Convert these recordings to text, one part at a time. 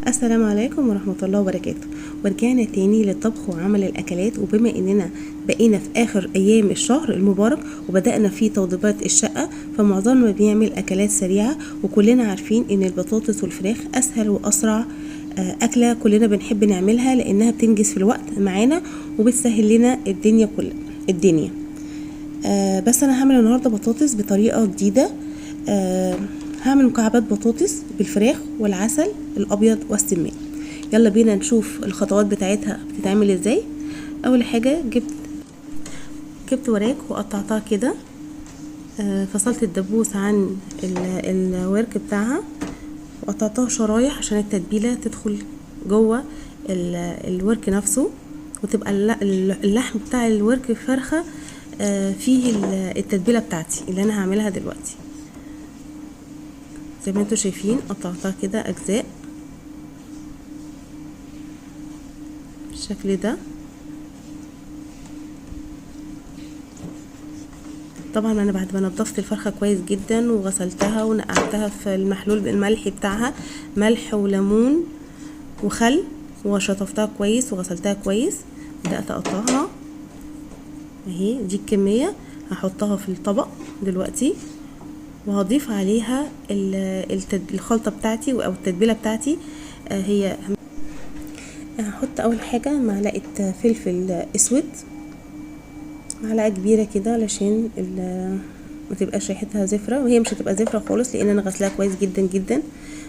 السلام عليكم ورحمة الله وبركاته. ورجعنا تاني للطبخ وعمل الأكلات، وبما إننا بقينا في آخر أيام الشهر المبارك وبدأنا في توضيبات الشقة، فمعظمنا بيعمل أكلات سريعة، وكلنا عارفين إن البطاطس والفراخ أسهل وأسرع أكلة كلنا بنحب نعملها، لأنها بتنجز في الوقت معانا وبتسهل لنا الدنيا. بس أنا هعمل النهاردة بطاطس بطريقة جديدة. هعمل مكعبات بطاطس بالفراخ والعسل الابيض والسمان. يلا بينا نشوف الخطوات بتاعتها بتتعمل ازاي. اول حاجه جبت وراك وقطعتها كده. فصلت الدبوس عن الورك بتاعها وقطعتها شرايح عشان التتبيله تدخل جوه الورك نفسه، وتبقى اللحم بتاع الورك الفرخه فيه التتبيله بتاعتي اللي انا هعملها دلوقتي. زي ما انتوا شايفين قطعتها كده اجزاء بالشكل ده. طبعا انا بعد ما نضفت الفرخه كويس جدا وغسلتها ونقعتها في المحلول الملحي بتاعها، ملح وليمون وخل، وشطفتها كويس وغسلتها كويس. بدات اقطعها اهي. دي الكميه هحطها في الطبق دلوقتي، وهضيف عليها الخلطة بتاعتي او التتبيلة بتاعتي. هي هحط اول حاجة معلقة فلفل اسود، معلقة كبيرة كده علشان ما تبقاش ريحتها زفرة، وهي مش هتبقى زفرة خالص لان انا غسلاها كويس جدا جدا،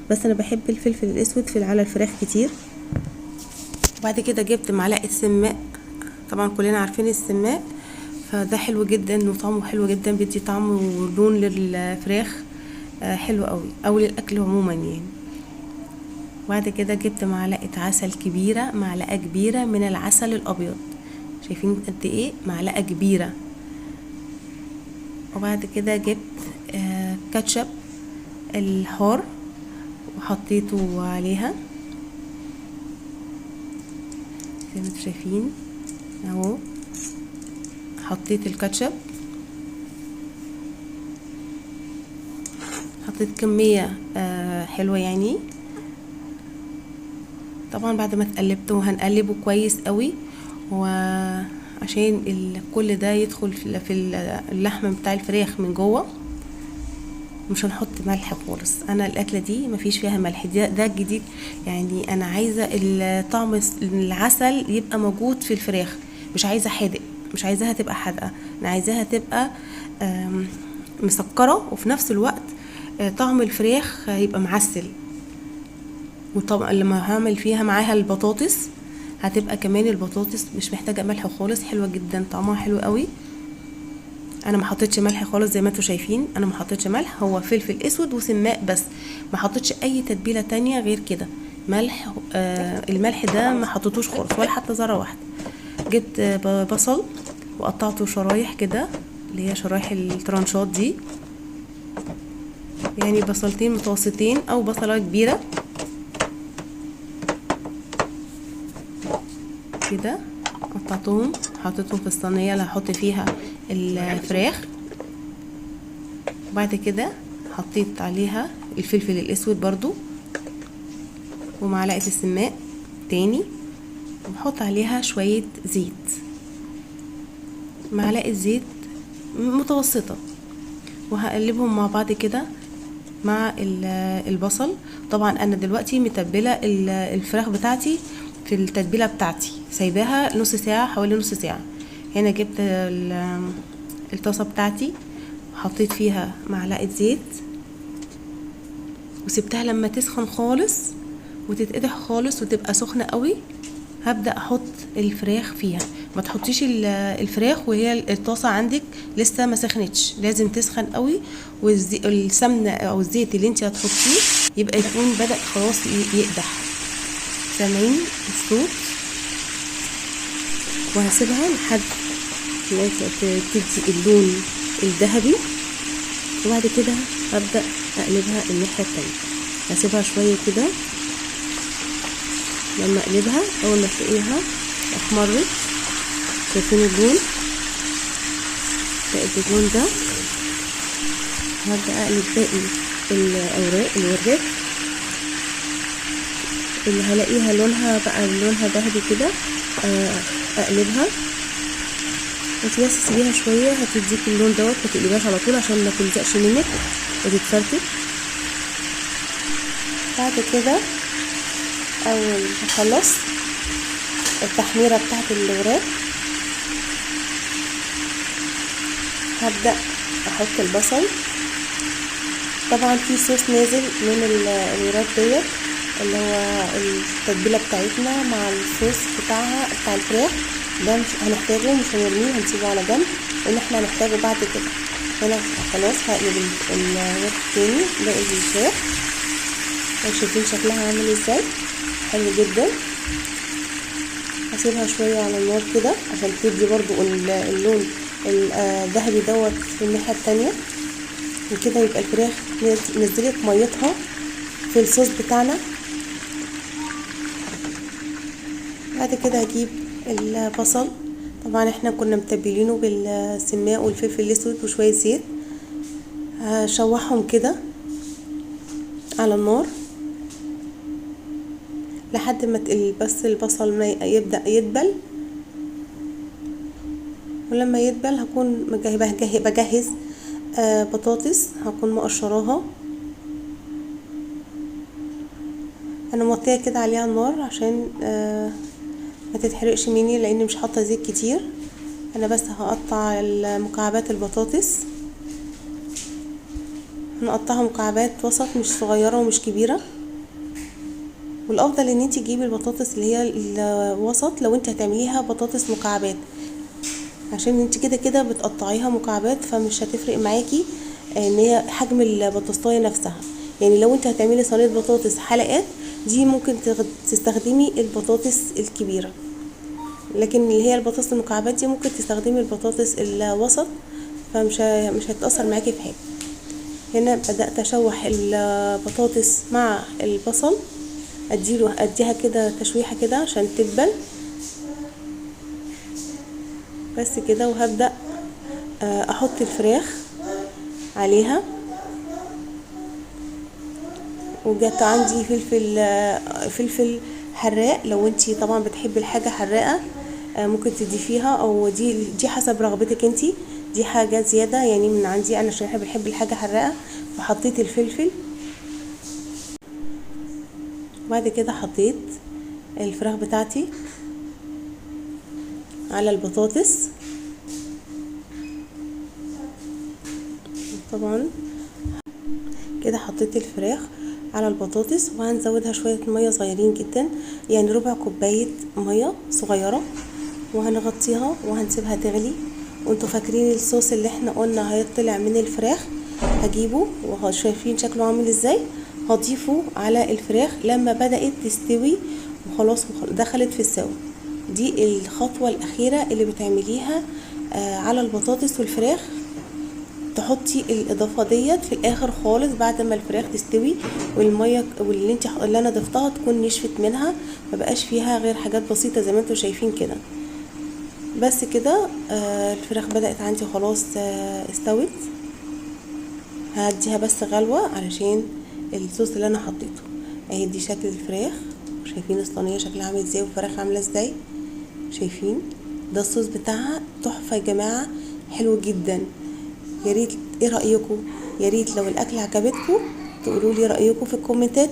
بس انا بحب الفلفل الاسود على الفراخ كتير. وبعد كده جبت معلقة سماق، طبعا كلنا عارفين السماق، فده حلو جدا وطعمه حلو جدا، بيدي طعم ولون للفراخ حلو قوي او للاكل عموما يعني. وبعد كده جبت معلقه عسل كبيره، معلقه كبيره من العسل الابيض، شايفين قد ايه؟ معلقه كبيره. وبعد كده جبت كاتشب الحار وحطيته عليها زي ما انتم شايفين اهو. حطيت الكاتشب، حطيت كمية حلوة يعني. طبعا بعد ما اتقلبته هنقلبه كويس قوي، وعشان كل ده يدخل في اللحم بتاع الفراخ من جوه. مش هنحط ملح خالص، انا الاكله دي مفيش فيها ملح، ده الجديد يعني. انا عايزه طعم العسل يبقى موجود في الفراخ، مش عايزه حادق، مش عايزاها تبقى حادقه، انا عايزاها تبقى مسكره، وفي نفس الوقت طعم الفراخ هيبقى معسل. وطبعا لما هعمل فيها معاها البطاطس هتبقى كمان البطاطس مش محتاجه ملح خالص، حلوه جدا، طعمها حلو قوي. انا ما حطيتش ملح خالص زي ما انتوا شايفين، انا ما حطيتش ملح، هو فلفل اسود وسماق بس، ما حطيتش اي تتبيله تانية غير كده. ملح الملح ده ما حطيتوش خالص ولا حتى ذره واحده. جبت بصل وقطعته شرايح كده، اللي هي شرايح الترانشات دي، يعني بصلتين متوسطين او بصله كبيره كده. قطعتهم حطيتهم في الصينيه اللي هحط فيها الفراخ. وبعد كده حطيت عليها الفلفل الاسود برضو ومعلقه السماق تاني، وبحط عليها شويه زيت، معلقه زيت متوسطه، وهقلبهم مع بعض كده مع البصل. طبعا انا دلوقتي متبله الفراخ بتاعتي في التتبيله بتاعتي، سايباها نص ساعه، حوالي نص ساعه. هنا جبت الطاسه بتاعتي، حطيت فيها معلقه زيت وسبتها لما تسخن خالص وتتقدح خالص وتبقى سخنه قوي. هبدا احط الفراخ فيها. ما تحطيش الفراخ وهي الطاسه عندك لسه ما سخنتش، لازم تسخن قوي، والسمنه او الزيت اللي انت هتحطيه يبقى يكون بدا خلاص يقدح. سامعين الصوت؟ وهسيبها لحد ما تدي اللون الذهبي، وبعد كده هبدا اقلبها الناحيه التانية. هسيبها شويه كده، لما اقلبها اول ما تلاقيها احمرت، شايفين اللون؟ بقت اللون ده. هبدا اقلب باقي الاوراق الورق اللي هلاقيها لونها بقى لونها ذهبي كده اقلبها. انت بس تسيبيها شويه هتديك اللون دوت، ما تقلبيهاش على طول عشان ما تلزقش منك وتتفرتك. بعد كده اول ما اخلص التحميره بتاعت الوراك هبدأ احط البصل. طبعا في صوص نازل من الوراك ديت اللي هو التتبيله بتاعتنا مع الصوص بتاعها بتاع الفراخ ده، مش هنحتاجه، مش هنرميه، هنسيبه على جنب لان احنا هنحتاجه بعد كده. هنا خلاص هقلب الوراك تاني باقي الفراخ. شايفين شكلها عامل ازاي؟ حلو جدا. هسيبها شويه على النار كده عشان تدي برضو اللون الذهبي دوت في الناحيه التانية، وكده يبقى الفراخ نزلت ميتها في الصوص بتاعنا. بعد كده هجيب البصل، طبعا احنا كنا متبلينه بالسماق والفلفل الاسود وشويه زيت. هشوحهم كده على النار لحد ما بس البصل ما يبدأ يدبل. ولما يدبل هكون بجهز بطاطس، هكون مقشراها. انا موطيه كده عليها النار عشان ما تتحرقش مني لان مش حاطه زيت كتير. انا بس هقطع مكعبات البطاطس، هنقطعها مكعبات وسط مش صغيره ومش كبيره. والافضل ان انت تجيبي البطاطس اللي هي الوسط لو انت هتعمليها بطاطس مكعبات، عشان انت كده كده بتقطعيها مكعبات فمش هتفرق معاكي ان هي حجم البطاطسايه نفسها. يعني لو انت هتعملي صينيه بطاطس حلقات دي ممكن تستخدمي البطاطس الكبيره، لكن اللي هي البطاطس المكعبات دي ممكن تستخدمي البطاطس الوسط، فمش هتأثر معاكي في حاجه. هنا بدأت اشوح البطاطس مع البصل، اديها كده تشويحه كده عشان تدبل بس كده. وهبدأ احط الفراخ عليها، وجت عندي فلفل حراق. لو انتي طبعا بتحبي الحاجه حراقه ممكن تضيفيها، او دي حسب رغبتك انتي، دي حاجه زياده يعني من عندي انا عشان بحب الحاجه حراقه فحطيت الفلفل. بعد كده حطيت الفراخ بتاعتي على البطاطس. طبعا كده حطيت الفراخ على البطاطس، وهنزودها شويه ميه صغيرين جدا، يعني ربع كوبايه ميه صغيره، وهنغطيها وهنسيبها تغلي. وانتوا فاكرين الصوص اللي احنا قلنا هيطلع من الفراخ هجيبه وشايفين شكله عامل ازاي، هضيفه على الفراخ لما بدأت تستوي وخلاص دخلت في السوا. دي الخطوة الأخيرة اللي بتعمليها على البطاطس والفراخ. تحطي الإضافة ديت في الآخر خالص بعد ما الفراخ تستوي، والمية اللي أنا ضفتها تكون نشفت منها، مبقاش فيها غير حاجات بسيطة زي ما انتوا شايفين كده. بس كده الفراخ بدأت عندي خلاص استوت. هديها بس غلوة علشان الصوص اللي انا حطيته. اهي دي شكل الفراخ، شايفين الصينيه شكلها عامل ازاي والفراخ عامله ازاي، شايفين ده الصوص بتاعها تحفه يا جماعه، حلو جدا. يا ريت ايه رايكم؟ يا ريت لو الاكل عجبتكم تقولوا لي رايكم في الكومنتات،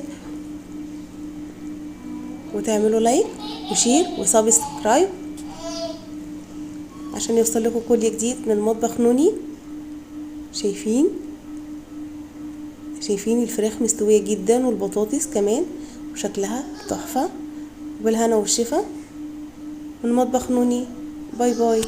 وتعملوا لايك وشير وسبسكرايب عشان يوصل لكم كل جديد من مطبخ نوني. شايفين الفراخ مستويه جدا والبطاطس كمان وشكلها تحفه. بالهنا والشفا من مطبخ نوني. باي باي.